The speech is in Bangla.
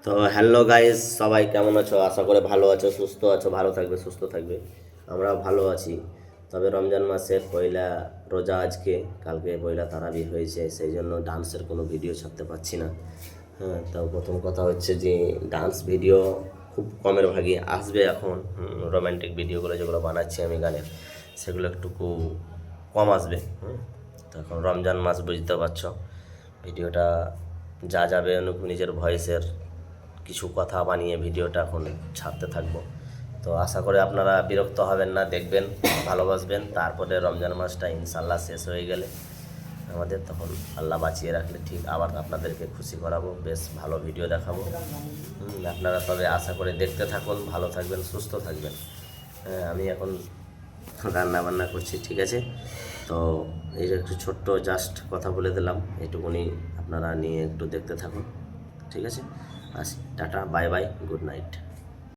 তো হ্যালো গাইস, সবাই কেমন আছো? আশা করে ভালো আছো, সুস্থ আছো, ভালো থাকবে, সুস্থ থাকবে। আমরাও ভালো আছি। তবে রমজান মাসের পয়লা রোজা আজকে, কালকে পয়লা তারাবি হয়েছে, সেই জন্য ডান্সের কোনো ভিডিও ছাড়তে পারছি না। হ্যাঁ, তো প্রথম কথা হচ্ছে যে ডান্স ভিডিও খুব কমের ভাগে আসবে এখন। রোম্যান্টিক ভিডিওগুলো যেগুলো বানাচ্ছি আমি গানের, সেগুলো একটুকু কম আসবে। তো এখন রমজান মাস বুঝতে পারছো, ভিডিওটা যা যাবে নিজের ভয়েসের কিছু কথা বানিয়ে ভিডিওটা এখন ছাড়তে থাকবো। তো আশা করি আপনারা বিরক্ত হবেন না, দেখবেন, ভালোবাসবেন। তারপরে রমজান মাসটা ইনশাল্লাহ শেষ হয়ে গেলে আমাদের, তখন আল্লাহ বাঁচিয়ে রাখলে ঠিক আবার আপনাদেরকে খুশি করাবো, বেশ ভালো ভিডিও দেখাবো। আপনারা তবে আশা করে দেখতে থাকুন, ভালো থাকবেন, সুস্থ থাকবেন। আমি এখন রান্না বান্না করছি, ঠিক আছে? তো এই যে একটু ছোট্ট জাস্ট কথা বলে দিলাম, এইটুকুনি আপনারা নিয়ে একটু দেখতে থাকুন, ঠিক আছে? আসি, tata, bye bye, good night.